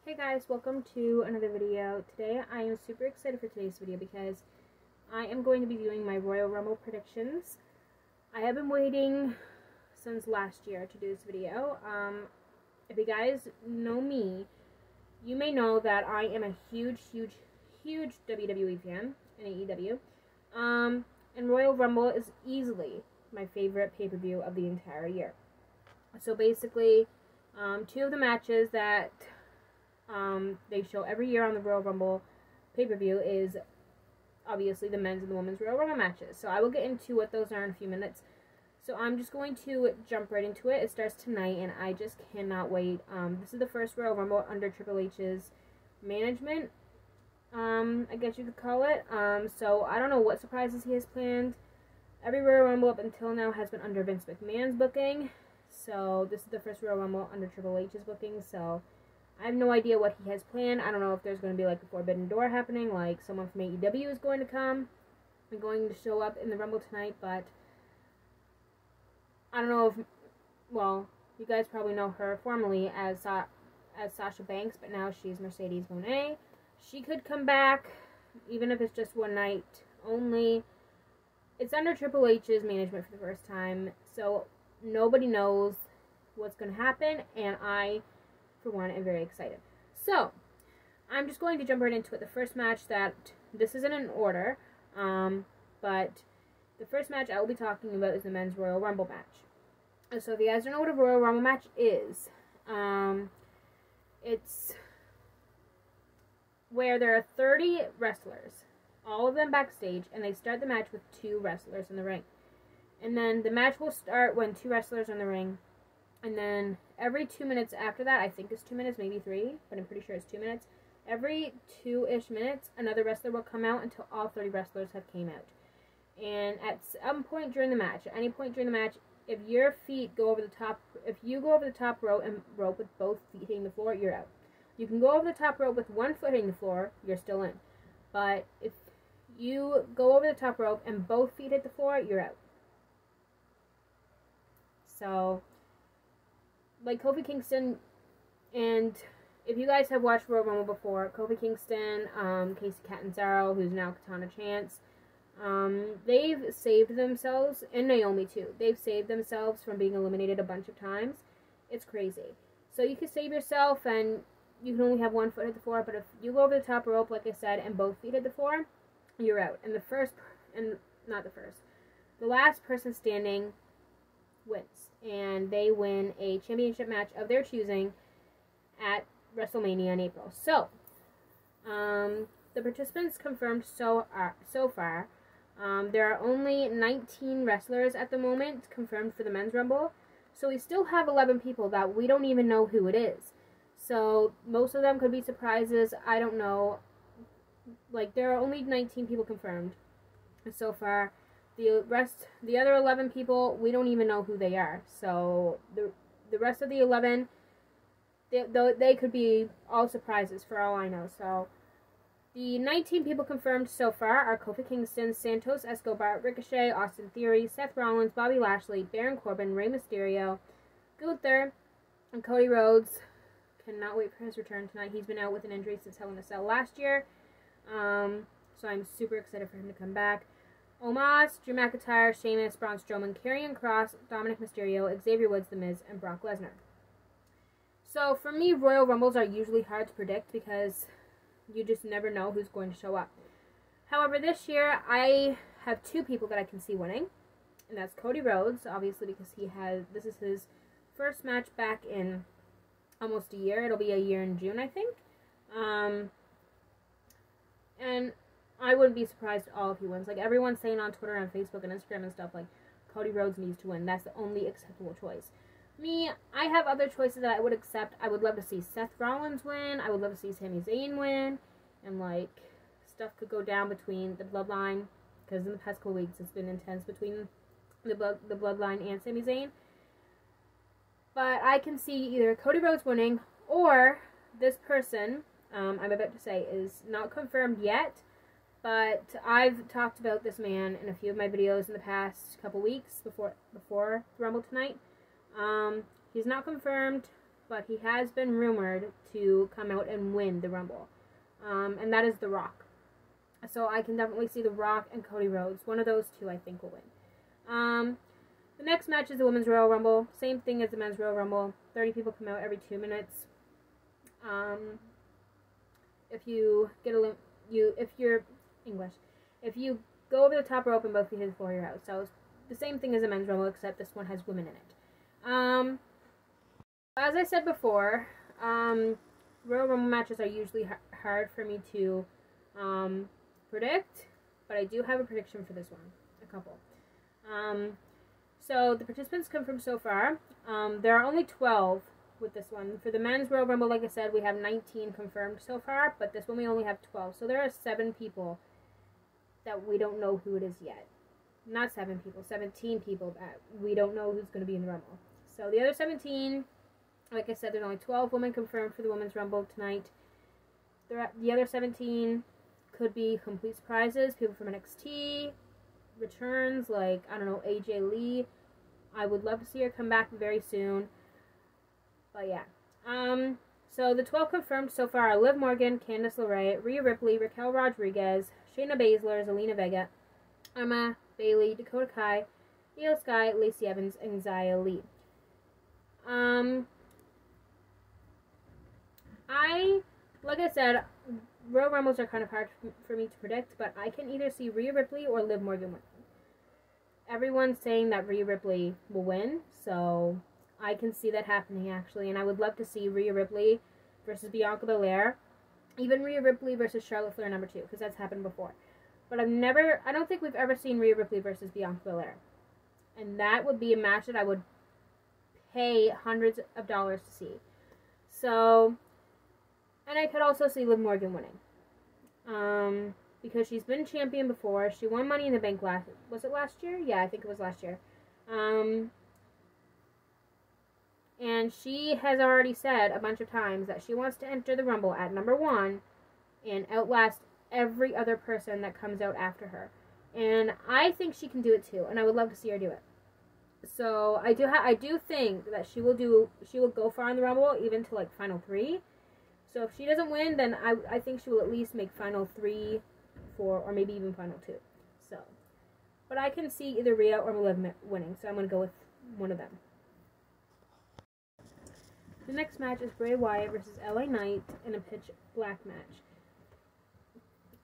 Hey guys, welcome to another video. Today I am super excited for today's video because I am going to be doing my Royal Rumble predictions. I have been waiting since last year to do this video. If you guys know me, you may know that I am a huge WWE fan in AEW. And Royal Rumble is easily my favorite pay-per-view of the entire year. So basically, two of the matches that they show every year on the Royal Rumble pay-per-view is obviously the men's and the women's Royal Rumble matches. So I will get into what those are in a few minutes. So I'm just going to jump right into it. It starts tonight, and I just cannot wait. This is the first Royal Rumble under Triple H's management, I guess you could call it. So I don't know what surprises he has planned. Every Royal Rumble up until now has been under Vince McMahon's booking. So this is the first Royal Rumble under Triple H's booking. So I have no idea what he has planned. I don't know if there's going to be like a forbidden door happening, like someone from AEW is going to come and going to show up in the Rumble tonight, but I don't know if, well, you guys probably know her formerly as Sasha Banks, but now she's Mercedes Moné. She could come back, even if it's just one night only. It's under Triple H's management for the first time, so nobody knows what's going to happen, and I, for one, am very excited. So, I'm just going to jump right into it. The first match this isn't in order, but the first match I will be talking about is the men's Royal Rumble match. So if you guys don't know what a Royal Rumble match is, it's where there are 30 wrestlers, all of them backstage, and they start the match with 2 wrestlers in the ring. And then the match will start when 2 wrestlers are in the ring, and then every 2 minutes after that, I think it's 2 minutes, maybe 3, but I'm pretty sure it's 2 minutes. Every 2-ish minutes, another wrestler will come out until all 30 wrestlers have came out. And at some point during the match, at any point during the match, if your feet go over the top, if you go over the top rope with both feet hitting the floor, you're out. You can go over the top rope with one foot hitting the floor, you're still in. But if you go over the top rope and both feet hit the floor, you're out. So, like Kofi Kingston, and if you guys have watched Royal Rumble before, Kofi Kingston, Casey Catanzaro, who's now Katana Chance, they've saved themselves, and Naomi too, they've saved themselves from being eliminated a bunch of times. It's crazy. So you can save yourself, and you can only have one foot hit the floor, but if you go over the top rope, like I said, and both feet hit the floor, you're out. And the last person standing wins, and they win a championship match of their choosing at WrestleMania in April. So, the participants confirmed so far. There are only 19 wrestlers at the moment confirmed for the men's Rumble, so we still have 11 people that we don't even know who it is. So, most of them could be surprises, I don't know. Like, there are only 19 people confirmed so far. The other 11 people, we don't even know who they are. So, the rest of the 11, they could be all surprises for all I know. So, the 19 people confirmed so far are Kofi Kingston, Santos Escobar, Ricochet, Austin Theory, Seth Rollins, Bobby Lashley, Baron Corbin, Rey Mysterio, Gunther, and Cody Rhodes. Cannot wait for his return tonight. He's been out with an injury since Hell in a Cell last year. So I'm super excited for him to come back. Omos, Drew McIntyre, Sheamus, Braun Strowman, Karrion Kross, Dominic Mysterio, Xavier Woods, The Miz, and Brock Lesnar. So for me, Royal Rumbles are usually hard to predict because you just never know who's going to show up. However, this year I have 2 people that I can see winning, and that's Cody Rhodes, obviously, because this is his first match back in almost a year. It'll be a year in June, I think. And I wouldn't be surprised at all if he wins. Like, everyone's saying on Twitter and Facebook and Instagram and stuff, like, Cody Rhodes needs to win. That's the only acceptable choice. Me, I have other choices that I would accept. I would love to see Seth Rollins win. I would love to see Sami Zayn win. And, like, stuff could go down between the Bloodline, because in the past couple weeks it's been intense between the Bloodline and Sami Zayn. But I can see either Cody Rhodes winning, or this person, I'm about to say, is not confirmed yet, but I've talked about this man in a few of my videos in the past couple weeks before Rumble tonight. He's not confirmed. but he has been rumored to come out and win the Rumble. And that is The Rock. So I can definitely see The Rock and Cody Rhodes. One of those two I think will win. The next match is the Women's Royal Rumble. Same thing as the Men's Royal Rumble. 30 people come out every 2 minutes. If you get if you're English, if you go over the top rope and both feet hit the floor, you're out. So it's the same thing as the Men's Rumble, except this one has women in it. As I said before, Royal Rumble matches are usually hard for me to predict, but I do have a prediction for this one. A couple. So the participants confirmed so far. There are only 12 with this one. For the Men's Royal Rumble, like I said, we have 19 confirmed so far, but this one we only have 12. So there are 7 people that we don't know who it is yet. Not 7 people, 17 people that we don't know who's going to be in the Rumble. So the other 17, like I said, there's only 12 women confirmed for the Women's Rumble tonight. The other 17 could be complete surprises. People from NXT, returns, like, I don't know, AJ Lee. I would love to see her come back very soon. But yeah. So the 12 confirmed so far are Liv Morgan, Candice LeRae, Rhea Ripley, Raquel Rodriguez, Shayna Baszler, Zelina Vega, Emma, Bayley, Dakota Kai, Io Sky, Lacey Evans, and Xia Li. Like I said, Royal Rumbles are kind of hard for me to predict, but I can either see Rhea Ripley or Liv Morgan win. Everyone's saying that Rhea Ripley will win, so I can see that happening, actually, and I would love to see Rhea Ripley versus Bianca Belair, even Rhea Ripley versus Charlotte Flair number 2, because that's happened before. But I don't think we've ever seen Rhea Ripley versus Bianca Belair, and that would be a match that I would pay hundreds of dollars to see. So, and I could also see Liv Morgan winning, because she's been champion before. She won Money in the Bank was it last year? Yeah, I think it was last year. And she has already said a bunch of times that she wants to enter the Rumble at number 1 and outlast every other person that comes out after her. And I think she can do it too, and I would love to see her do it. So I do think that she will go far in the Rumble, even to like Final 3. So if she doesn't win, then I think she will at least make Final 3, 4, or maybe even Final 2. So, but I can see either Rhea or Liv winning, so I'm going to go with one of them. The next match is Bray Wyatt versus LA Knight in a pitch black match.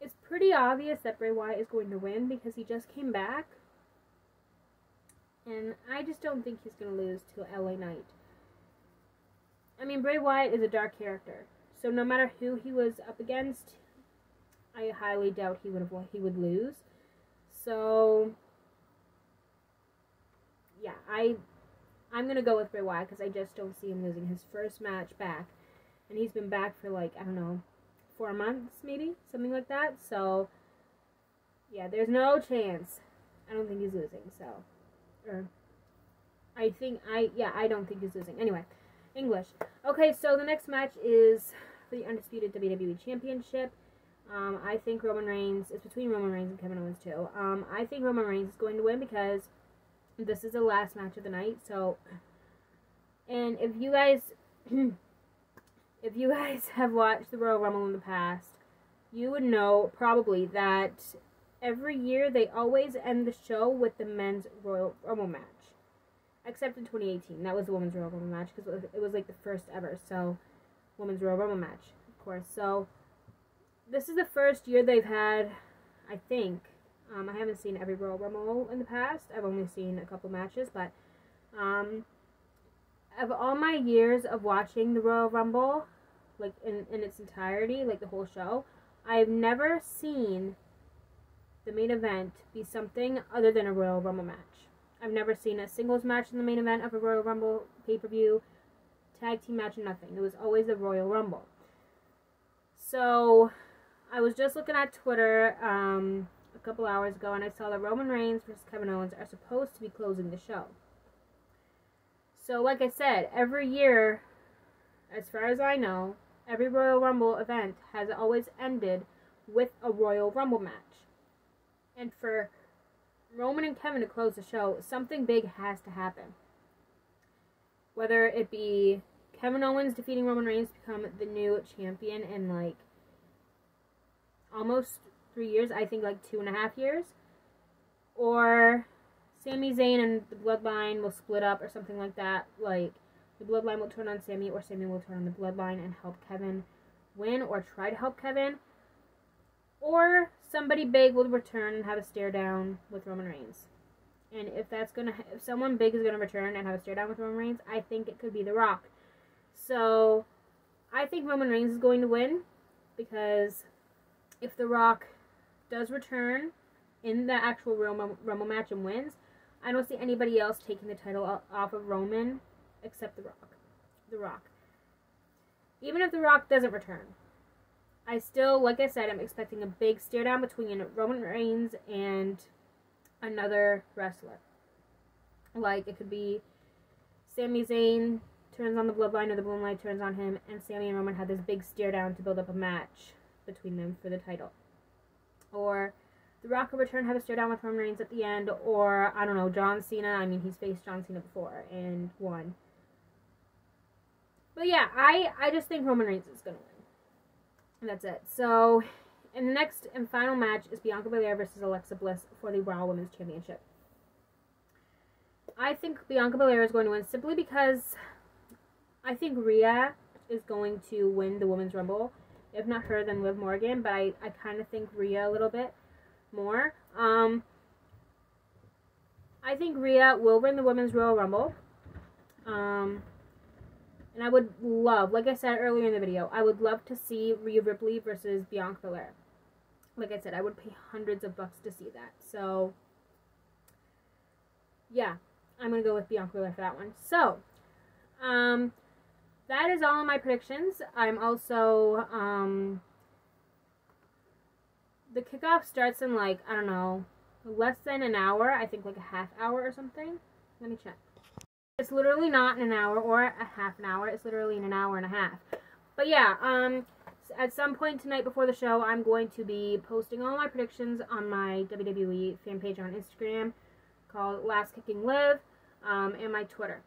It's pretty obvious that Bray Wyatt is going to win because he just came back. And I just don't think he's going to lose to LA Knight. I mean, Bray Wyatt is a dark character. So no matter who he was up against, I highly doubt he would lose. So, yeah, I'm going to go with Bray Wyatt because I just don't see him losing his first match back. And he's been back for like, I don't know, 4 months maybe? Something like that. So, yeah, there's no chance. I don't think he's losing. So, I don't think he's losing. Anyway, English. Okay, so the next match is for the Undisputed WWE Championship. I think Roman Reigns, it's between Roman Reigns and Kevin Owens too. I think Roman Reigns is going to win because this is the last match of the night. So, and if you guys have watched the Royal Rumble in the past, you would know probably that every year they always end the show with the men's Royal Rumble match. Except in 2018, that was the women's Royal Rumble match because it was like the first ever. So, women's Royal Rumble match, of course. So, this is the first year they've had, I think. I haven't seen every Royal Rumble in the past. I've only seen a couple matches, but of all my years of watching the Royal Rumble, like in its entirety, like the whole show, I've never seen the main event be something other than a Royal Rumble match. I've never seen a singles match in the main event of a Royal Rumble pay-per-view, tag team match, nothing. It was always the Royal Rumble. So, I was just looking at Twitter a couple hours ago, and I saw that Roman Reigns versus Kevin Owens are supposed to be closing the show. So, like I said, every year, as far as I know, every Royal Rumble event has always ended with a Royal Rumble match. And for Roman and Kevin to close the show, something big has to happen. Whether it be Kevin Owens defeating Roman Reigns to become the new champion in like almost 3 years, I think like 2.5 years, or Sami Zayn and the Bloodline will split up or something like that. Like the Bloodline will turn on Sami, or Sami will turn on the Bloodline and help Kevin win, or try to help Kevin, or somebody big will return and have a stare down with Roman Reigns. And if someone big is gonna return and have a stare down with Roman Reigns, I think it could be The Rock. So I think Roman Reigns is going to win, because if The Rock does return in the actual Rumble match and wins, I don't see anybody else taking the title off of Roman except The Rock. The Rock. Even if The Rock doesn't return, I still, like I said, I'm expecting a big stare down between Roman Reigns and another wrestler. Like, it could be Sami Zayn turns on the Bloodline, or the Bloodline turns on him, and Sami and Roman have this big stare down to build up a match between them for the title. Or The Rock will return, have a stare down with Roman Reigns at the end, or, I don't know, John Cena. I mean, he's faced John Cena before and won. But yeah, I just think Roman Reigns is going to win. And that's it. So, in the next and final match is Bianca Belair versus Alexa Bliss for the Raw Women's Championship. I think Bianca Belair is going to win simply because I think Rhea is going to win the Women's Rumble. If not her, then Liv Morgan, but I kind of think Rhea a little bit more. I think Rhea will win the Women's Royal Rumble. And I would love, like I said earlier in the video, I would love to see Rhea Ripley versus Bianca Belair. Like I said, I would pay hundreds of bucks to see that. So, yeah, I'm going to go with Bianca Belair for that one. So, that is all of my predictions. I'm also, the kickoff starts in like, I don't know, less than an hour. I think like a half hour or something. Let me check. It's literally not in an hour or a half an hour. It's literally in an hour and a half. But yeah, at some point tonight before the show, I'm going to be posting all my predictions on my WWE fan page on Instagram called Last Kicking Liv, and my Twitter.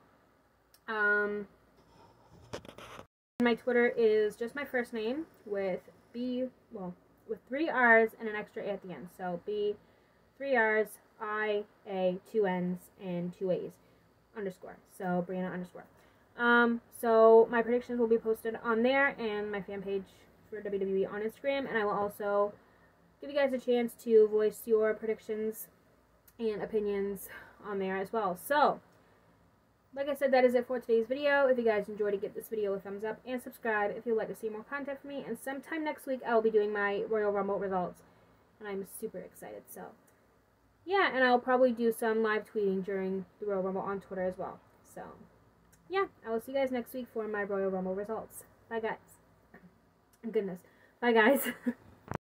My Twitter is just my first name with with 3 R's and an extra A at the end. So B, 3 R's, I, A, 2 N's, and 2 A's. Underscore. So Brianna underscore. So my predictions will be posted on there and my fan page for WWE on Instagram, and I will also give you guys a chance to voice your predictions and opinions on there as well. So, like I said, that is it for today's video. If you guys enjoyed, give this video a thumbs up and subscribe if you'd like to see more content from me. And sometime next week, I will be doing my Royal Rumble results, and I'm super excited. So, yeah, and I'll probably do some live tweeting during the Royal Rumble on Twitter as well. So, yeah, I will see you guys next week for my Royal Rumble results. Bye, guys. Goodness. Bye, guys.